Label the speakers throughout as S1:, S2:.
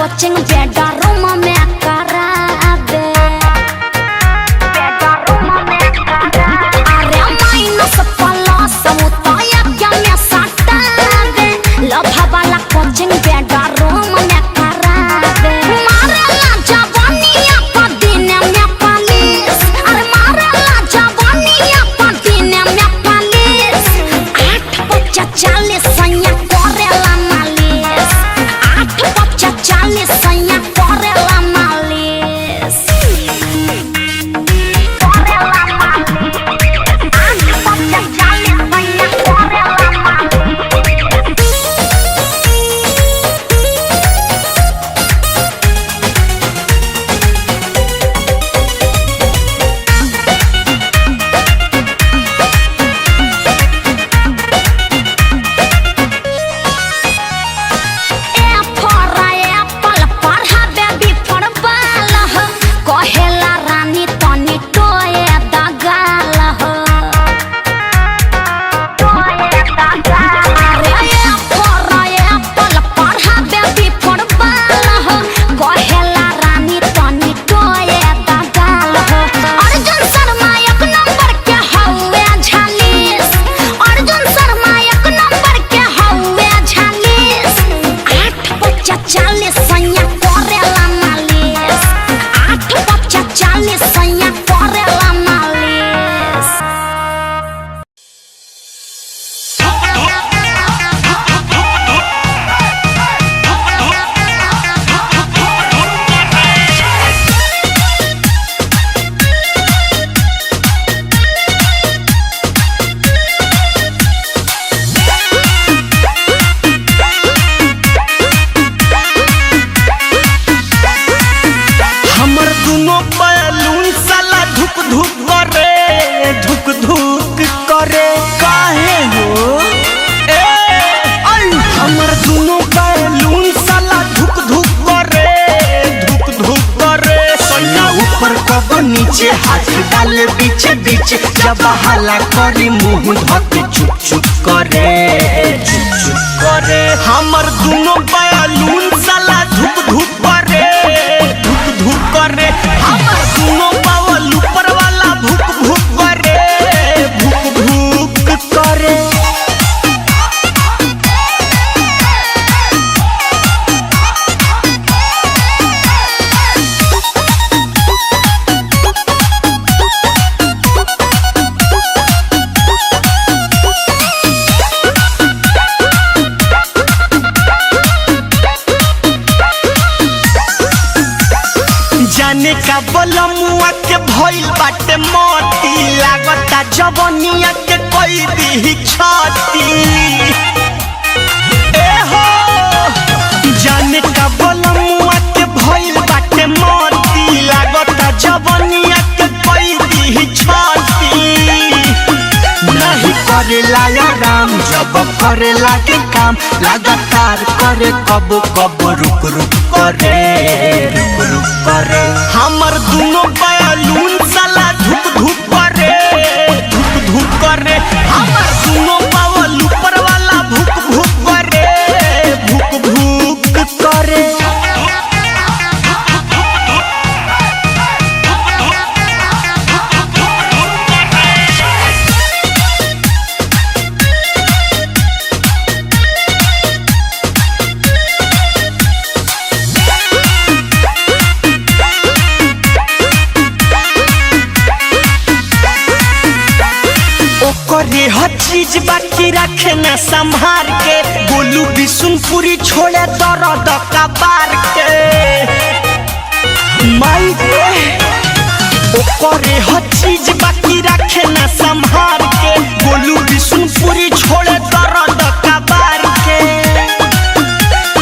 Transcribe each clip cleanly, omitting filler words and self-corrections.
S1: Coaching bedroom में करावे। Bedroom में करावे। अरे माइनस प्लस उताया क्या मैं सटावे। लव वाला कोचिंग बेडरूम में करावे। मारेला जवानिया को दिन में पुलिस। अरे मारेला जवानिया को दिन में पुलिस। 8 40 सैया करेला मालिश। 8 40 सैया करेला मालिश। करेला मालिश। 8 40 सैया करेला मालिश। कहेला रानी तनी टोए दगाल हो। अरे एप्पल पढ़ाबे भी फुटबॉल हो। कहेला रानी तनी टोए दगाल हो। अर्जुन शर्मा 1 नंबर के हौवे झालिस। अर्जुन शर्मा 1 नंबर के हौवे झालिस। 8 40 सैया करेला मालिश। 8 40 सैया करेला मालिश।
S2: हमर दुनो बैलून साला धुक धुक करे। धुक धुक करे काहे हो ए आई। हमर दुनो बैलून साला धुक धुक करे। धुक धुक करे सैया ऊपर कब नीचे हाथ डाले बीच बीच। जब हल्ला करी मुंह धके चुप चुप करे। चुप चुप करे हमर दुनो बैलून साला धुक धुक करे। धुक धुक करे हमर दुनो बावल ऊपर वाला भुक भुक करे। भुक भुक करे जाने का बलमुआ के भइल बाटे मोती। लागता जवनिया के कोई दी छाती। ए हो जाने का बलमुआ के भइल बाटे मोती। लागता जवनिया के कोई दी छाती। नहीं करेला आराम जब करेला के काम। लगातार करे कब कब रुक रुक करे। रुक रुक करे हमर दुनो बैलून साला धुक धुक करे। धुक धुक करे हमर दुनो बावल ऊपर वाला भुक भुक करे। भुक भुक करे करे हर चीज बाकी रखे न संभार के। बोलू बिशुनपुरी छोड़े दर्द कबार के। माई रे ओ करे हर चीज बाकी रखे न संभार के। बोलू बिशुनपुरी छोड़े दर्द कबार के।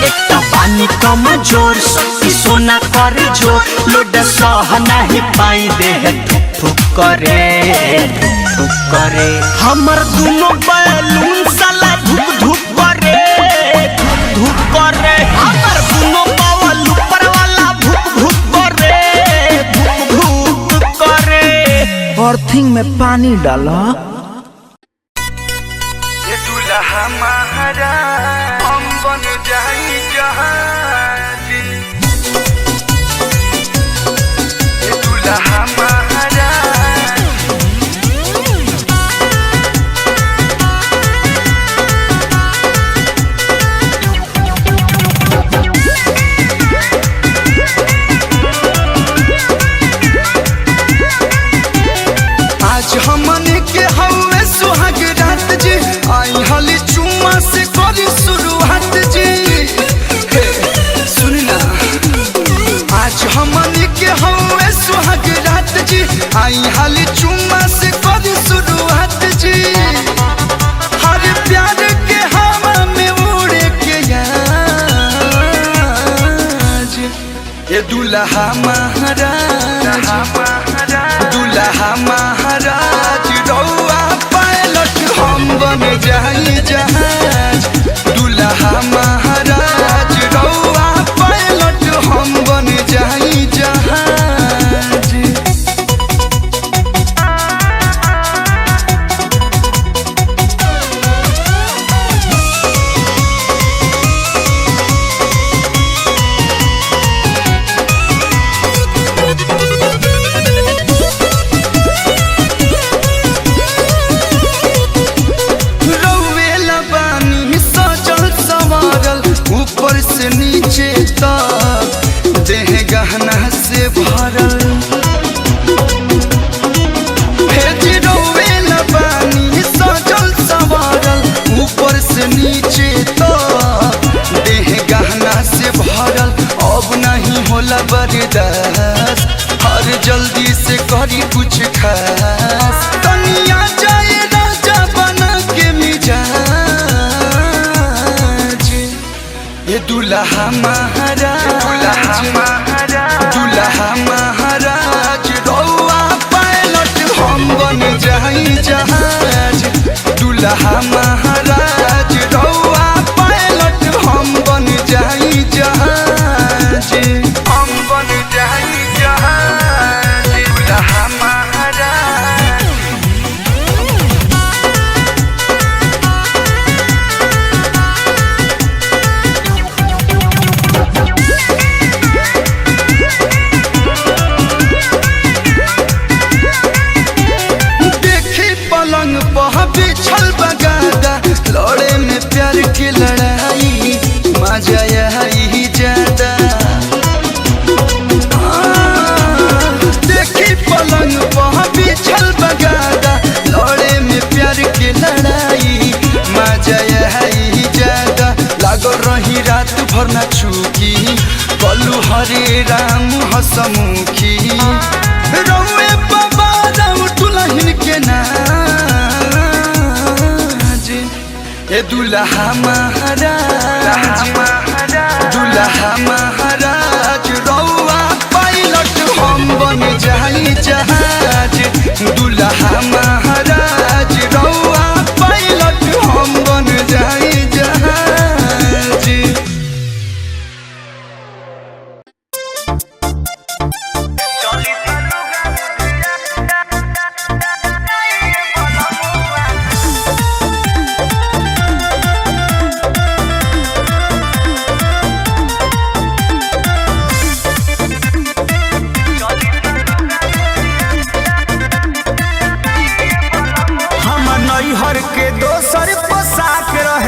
S2: एक पानी कम जोर शक्ति सोना कर जो। लोड सह नहीं पाई देह ठुक ठुक करे। धुक करे हमर दुनो बैलून साला धुक धुक करे। धुक धुक करे हमर दुनो बावल ऊपर वाला भुक भुक करे। भुक भुक करे
S3: अर्थिंग में पानी डाला।
S4: ये दुल्हा महाराज हम बन जाई जहाजी।
S2: आई हाल चुम्मा से कर शुरुआत जी हर प्यार के हवा में उड़े के आज ये दुल्हा महाराज दुल्हा महाराज रौआ पायलट हम बन जाई जहाज दुल्हा महाराज रौआ पायलट हम बन जाई जहाज ऊपर से नीचे तक देह गहना से भरल पानी सजल संवारल ऊपर से नीचे तक देह गहना से भरल अब नहीं होला बर्दाश्त हर जल्दी से करी कुछ खास तनिया जाए राजा बना के मिजाज ये दुल्हा महाराज रौआ पायलट हम बन जाई जहाज दुल्हा महाराज रौआ पायलट हम बन जाई जहाज हम बन जाई जहाज दुल्हा महाराज बिछल बगादा लड़े में प्यार की लड़ाई मजा आई ज्यादा देखी पलंग पर बिछल बगादा लड़े में प्यार की लड़ाई मजा आई ज्यादा लागल रही रात भर न चूकी कलू हरे राम हसमुखी रौए बाबा राम दुल्हन के नाम ये दुल्हा महाराज रौआ पायलट हम बन जाई जहाज दुल्हा महाराज रौआ पायलट हम बन जाई जहाज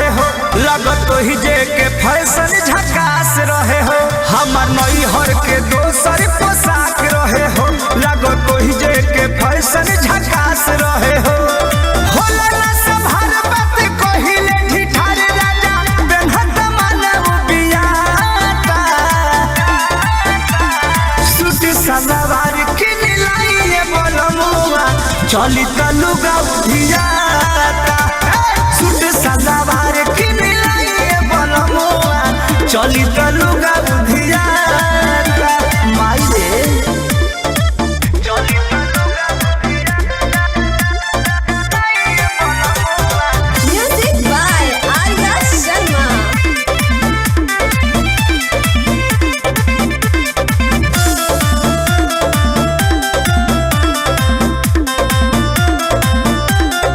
S3: ही जे के फैशन झकास रहे हो हमार नैहर के दोसर पोशाक रहे हो लगो तो ही जे के फैशन झकास रहे हो होला ना संभार बात कहिले ठिठार राजा बेनहत मानव बियाता सूट सलवार किन लाइए बोलमुआ चली तलुगा उधियाता सूट सलवार किन चली तलुगा बुधियाता माई रे
S4: म्यूजिक बाय आर्या शर्मा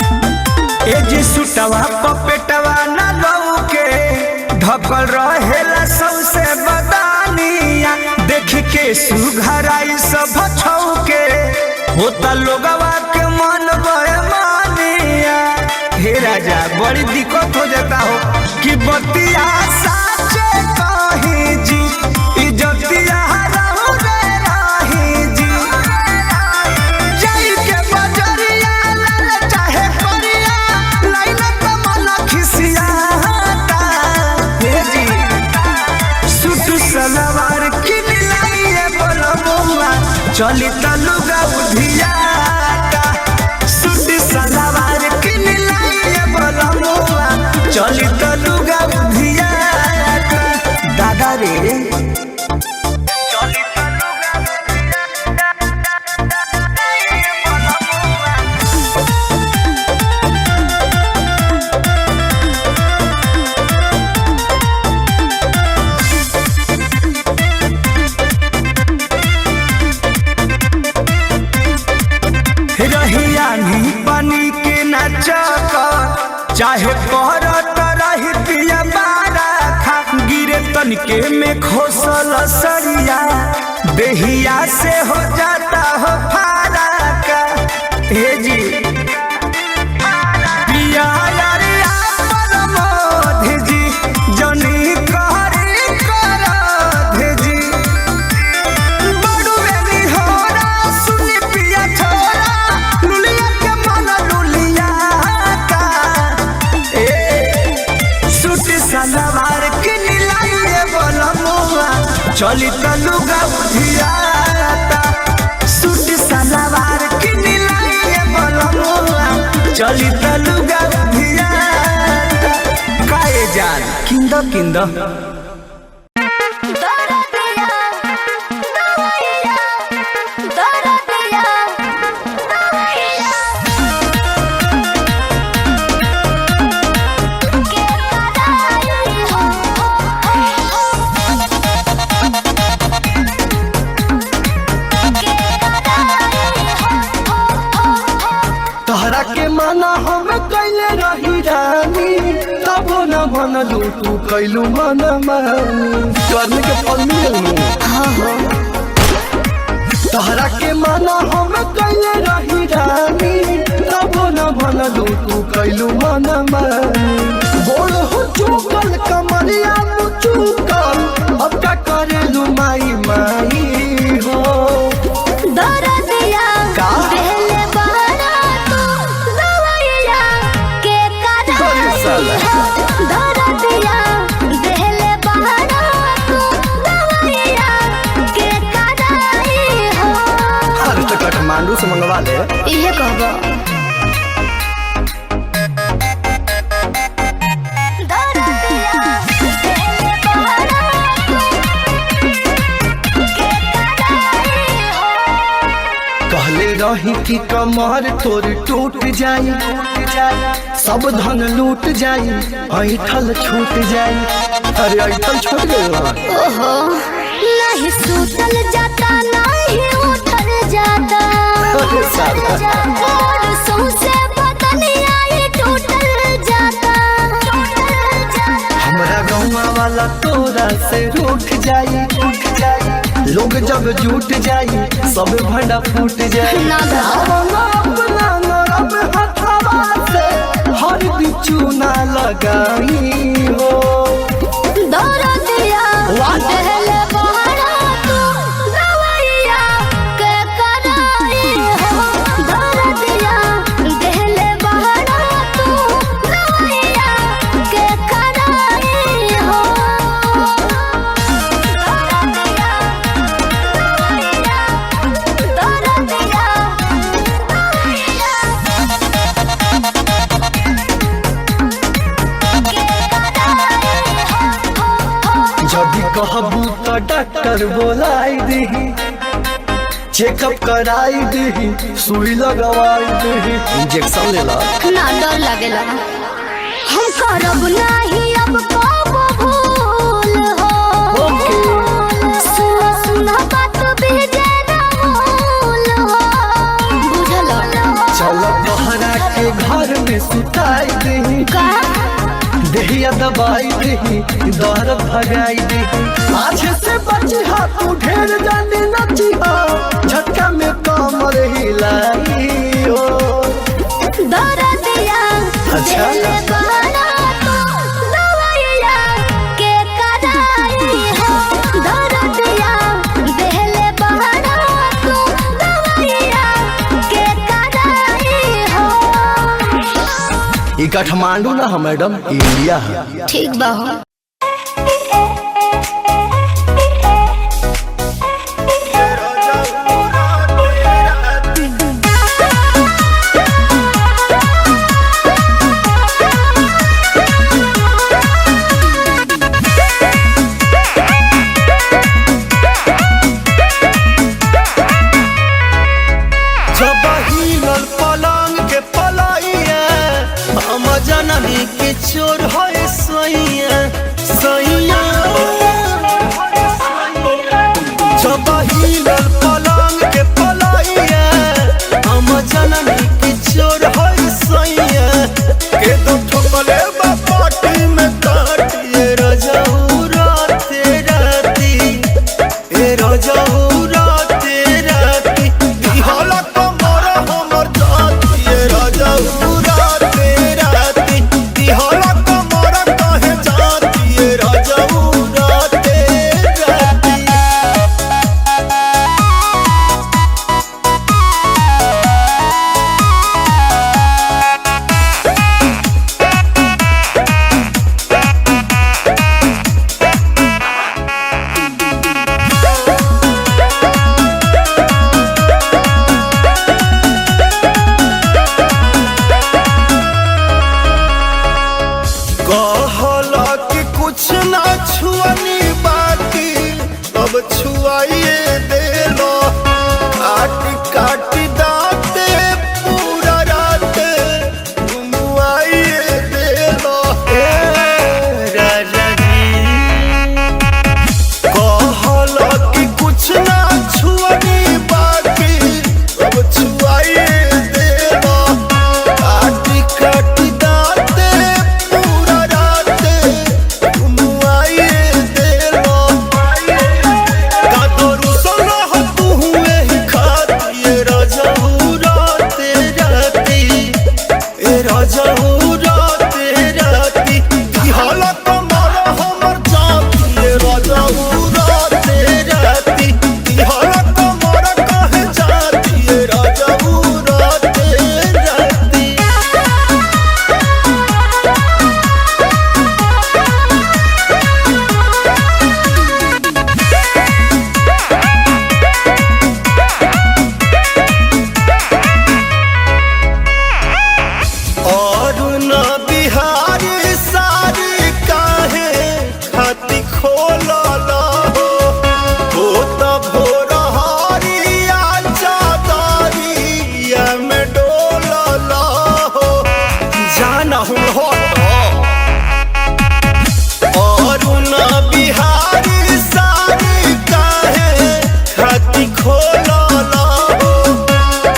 S3: ए जी सुटवा पपेटवा ना लऊ के ढकल रहेला सबसे बदानिया देख के सुघराई सब छौके होता लोगवा के मन बेमानिया हे राजा बड़ी दिक्कत हो जाता हो कि बतिया साचे कही जी इज्जतिया रहू रे रही जी जाई के बजरिया लाल चाहे परिया लाइन कमल खिसियाता हे जी सूट सलवार किन लाइए बोलमुआ चली तलुगा उधियाता सूट सलवार किन लाइए बलमुआ चली तलुगा उधियाता दादा रे चली तलुगा रहिया नी बनी के नचक चाहे करत रही पिया बारा खा गिरे तनके में खोसल सरिया देहिया से हो जाता हो फारा का हे जी पिया यारिया परमोधि जी जनी कहरी करधि जी बड़ू बेनी होरा सुनी पिया छोरा लुलिया के मन लुलिया का सूट सलवार किन लाइए बलमुआ चली तलुगा उधियाता सूट सलवार किन लाइए बलमुआ चली तलुगा उधियाता काए जान किंद किंद तोहरा के माना हम कैले रही रानी तबो न मनलू तू कैलू मन मानी करने के फल मिलू तोहरा के माना हम कैले रही रानी तबो न मनलू तू कैलू मन मानी बोल हो चुकल कमरिया चुकल अब का करेलू माई माई हो
S1: दरदिया
S3: का?
S1: देले बहरा तू दवैया के कराई हो दरदिया देले बहरा तू दवैया के कराई हो
S3: अरे तो काठमांडू से मंगवा ले
S1: इहे कहबो दरदिया देले बहरा तू के कराई हो
S3: कहले रही कि कमर तोर टूट जाई सब धन लूट जाई ऐठल छूट जाई अरे ऐठल छूट गई
S1: ओहो नहीं सुतल जाता नहीं उठल जाता
S3: अरे साला।
S1: और सौंसे बदनिया ही टूटल जाता
S3: हमरा गौवा वाला तोरा से रूठ जाई लोग जब जुट जाई सब भंडा फूट जाई
S1: ना धा।
S3: अपना नरम हथवा से हर बिचू ना लगाई हो
S1: दरदिया देले बहरा तू दवैया के कराई हो दरदिया देले बहरा तू दवैया के कराई हो दरदिया
S3: जब कहबू तो डॉक्टर बोलाई दही चेकअप कराई दही सुई लगवाई दही इंजेक्शन ले ला
S1: ना डर लगेला हम करब नहीं अब पाबो भूल हो सुना सुना बात भेजे ना भूल हो बुझल
S3: चल बहरा के घर में सुताई दही
S1: का
S3: देहिया दबाई दही दर्द भगाई दही आज से बची हा तू ढेर जाने नची हा झटका में कमर हिलाई हो
S1: दरदिया
S3: अच्छा।
S1: देले बहरा तू दवैया के कराई हो दरदिया देले बहरा तू दवैया के कराई हो
S3: ई काठमांडू ना है मैडम इंडिया है
S1: ठीक बा हो
S3: तेरा जाऊं
S5: छुआइए देलो काटी काटी दाते पूरा रात घुमाइए देलो
S2: राजा जी
S5: कहल कि कुछ ना छुअनी बाकी अब छुआइए देलो काटी काटी दाते पूरा रात घुमाइए देलो कादरू सोना तू हुए ही खाती राजा राते राती ए राजा राते राती की हालत मारा हमर जाती ए राजा राते राती की हालत मारा कहे जाती ए राजा राते राती और न बिहारी सारी काहे खाती खोलल हो त भोर हरिया चादरिया में डोलल हो जाना हूँ हो और न बिहारी सारी काहे खाती खोलल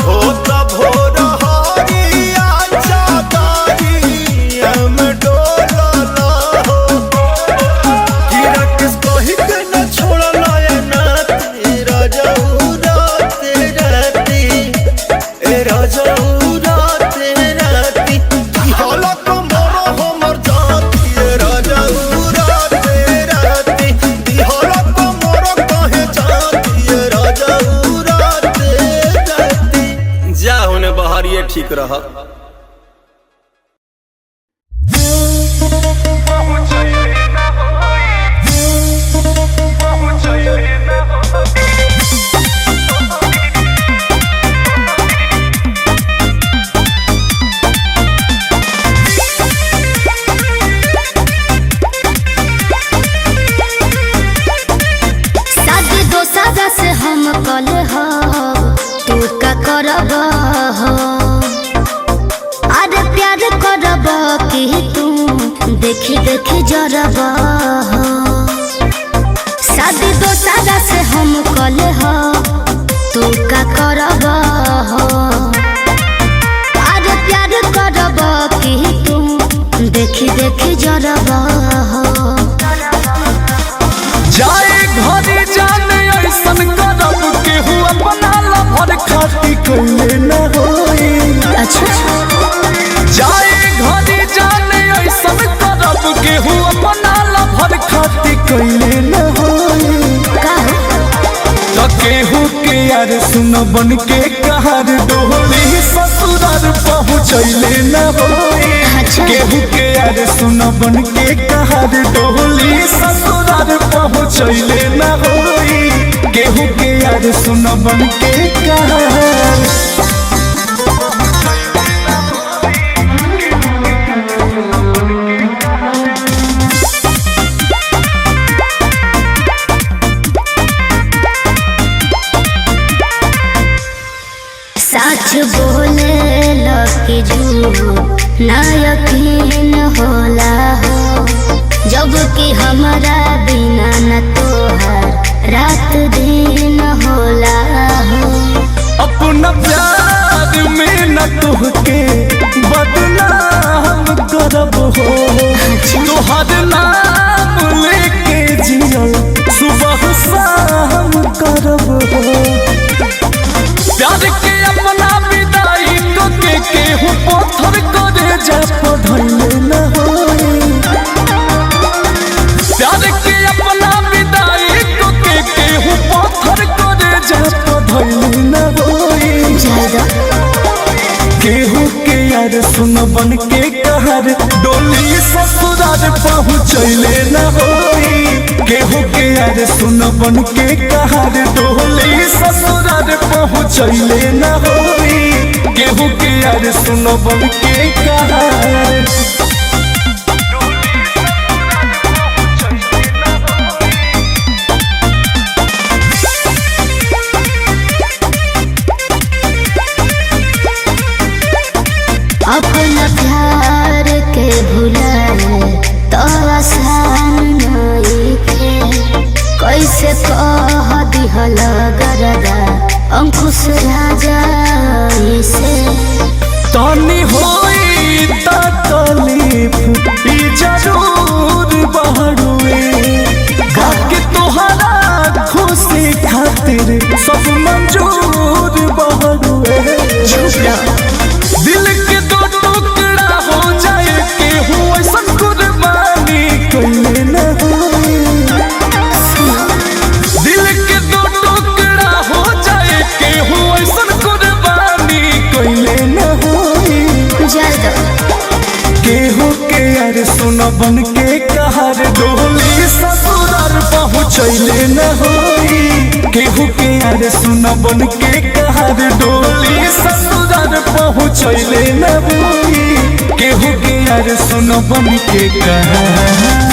S5: हो त भोर हरिया चादरिया में डोलल हो कीड़ा किस कही के न छोड़ल ए नाती राजा राते राती ए राजा राते राती की हालत मोर हमर जाती ए राजा राते राती की हालत मोर कहे जाती ए राजा राते राती
S2: जा होने बहरिए ठीक रहा।
S1: शादी दोसरा से हम कल हो तू का करब हो अरे प्यार करब कि तू देखी देखी जरब हो शादी दोसरा से हम कल हो तू का करब हो अरे प्यार करब कि तू देखी देखी जरब हो
S3: जाए घरे जाने ऐसन करब केहू अपना लभर खाती कइले न होई
S1: अच्छा
S3: जाए घरे जाने ऐसन करब केहू अपना लभर खाती कइले न होई
S1: का
S3: त केहू के यार सुन बन के कहर डोली ससुरार पहुँचैले न होई
S1: अच्छा।
S3: केहू के यार सुन बन के कहर डोली ससुरार पहुँचैले न होई केहू के यार सुन बन के कहर
S1: सच बोले लकी झूठ ना यकीन होला हो जब कि हमारा बिना न तोहर रात दिन होला हो
S3: अपना प्यार में न तुहके बदनाम करब हो तोहर नाम लेके जियल सुबह शाम करब हो प्यार के अपना विदाई को के केहू पत्थर करे जा पढ़ले न होई प्यार के अपना विदाई को के केहू पत्थर करे जा पढ़ले न होई
S1: ज्यादा
S3: केहू के यार सुन बन के कहर डोली ससुरार पहुँचैले न होई केहू के यार सुन बन के कहर डोली ससुरार पहुँचैले न होई केहू के यार सुन बन के कहर
S1: दिहल गरदा अंकुश राजा इसे
S3: तनी होई तकलीफ ई जरूर बहरुए बाकी तोहरा खुशी खातिर सब मंजूर बहरुए दिल के दो टुकड़ा हो जाए के हुआ सब कुर्बानी कइले न होई दिल के दो टुकड़ा हो जाए के हुआ सब कुर्बानी कइले न होई
S1: जल्द
S3: केहू के यार सुन बन के कहर डोली ससुराल पहुँचैले न होई केहू के यार सुन बन के कहर डोली ससुराल पहुँचैले न होई केहू के यार सुन बन के कहर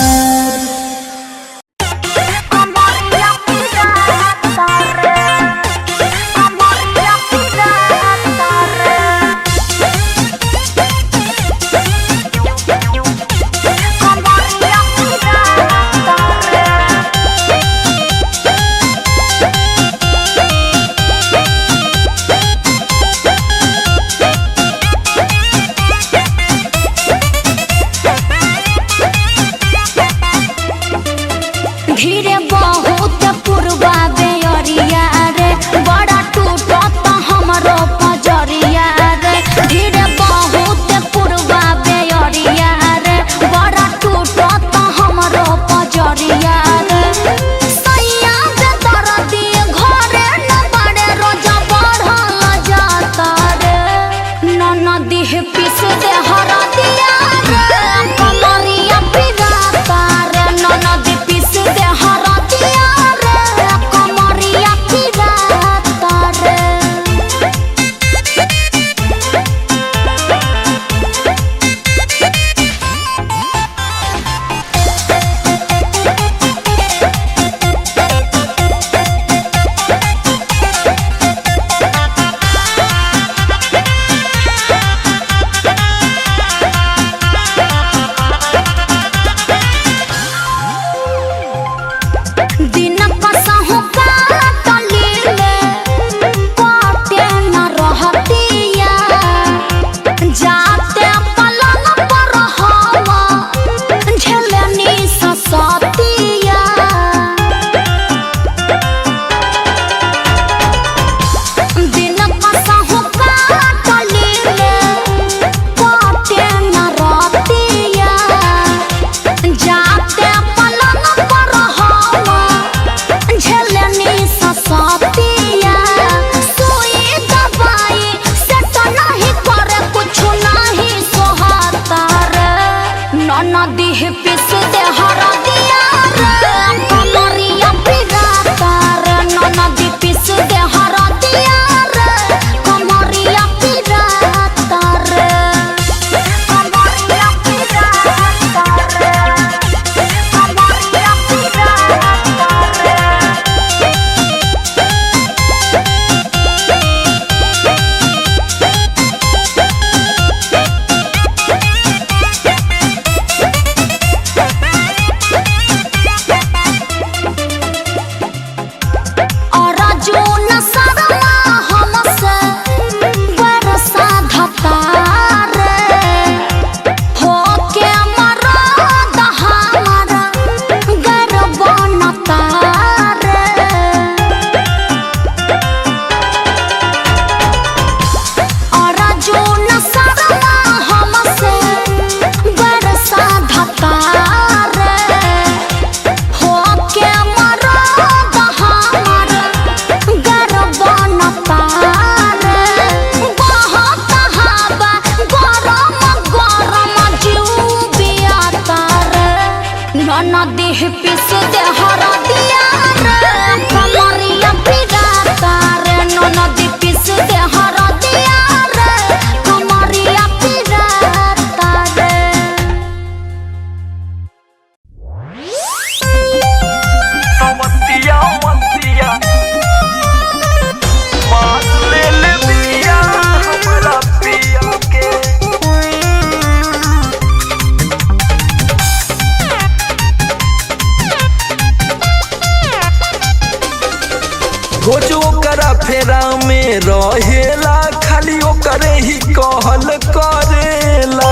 S3: रोज ओकरा फेरा में रहेला खाली ओकरे ही कहल करेला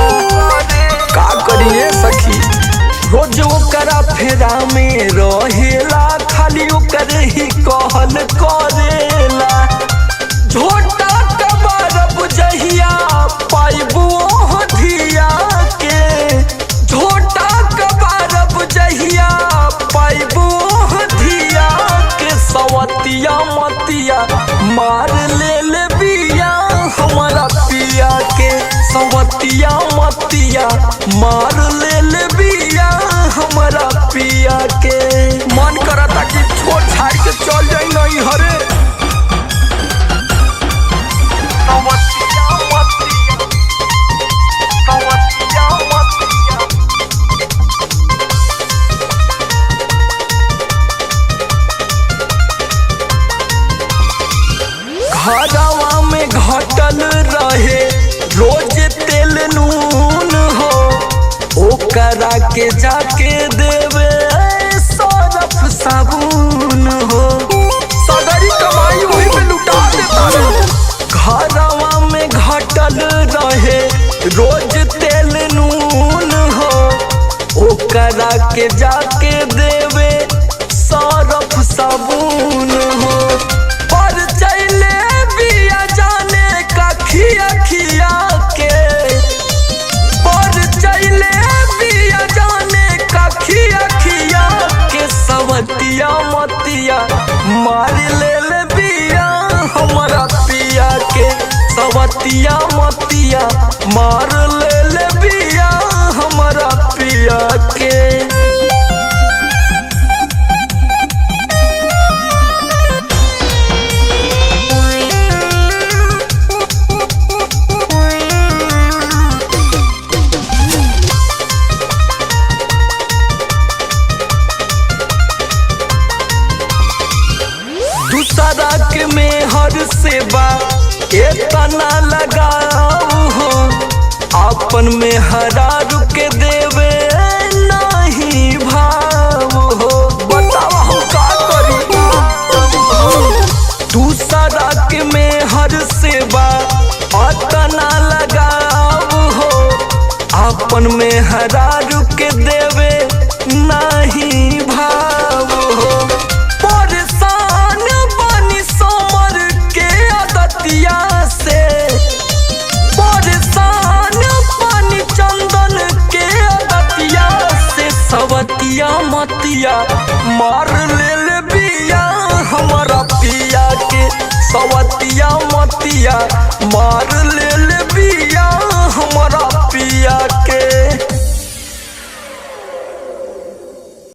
S3: का करिए सखी रोज ओकरा फेरा में रहेला खाली ओकरे ही कहल करेला झोटा कबारब जहिया पाइबो धिया के झोटा कबारब जहिया पाइबो धिया के सवतिया मतिया मार ले बिया हमारा पिया के सवतिया मतिया मार ले बिया हमारा पिया के मन करता कि छोड़ छाड़ के चल जाई नहीं हरे सवतिया मतिया सवतिया मतिया घरवा में घटल रहे रोज तेल नून हो ओकरा के जाके देवे सरफ साबुन हो सगरी कमाई वही पे लुटा देता घरवा में घटल रहे रोज तेल नून हो ओकरा के जाके देवे सरफ साबुन हो पर चले बिया जाने का खिया खिया के पर चले बिया जाने का खिया खिया के सवतिया मतिया मार ले बिया हमारा पिया के सवतिया मतिया मार ले बिया हमारा पिया के दूसरा के में हर सेवा इतना लगाओ हो अपन में हरा रुके देवे नहीं भाव हो बताओ हम का करी दूसरा के में हर सेवा इतना लगाओ हो अपन में हरा रुके देवे नहीं भाव हो परेशान बनी समर के आदतिया से परेशान बनी चंदन के आदतिया से सवतिया मतिया मार ले बिया हमारा पिया के सवतिया मतिया मार ले बिया हमारा पिया के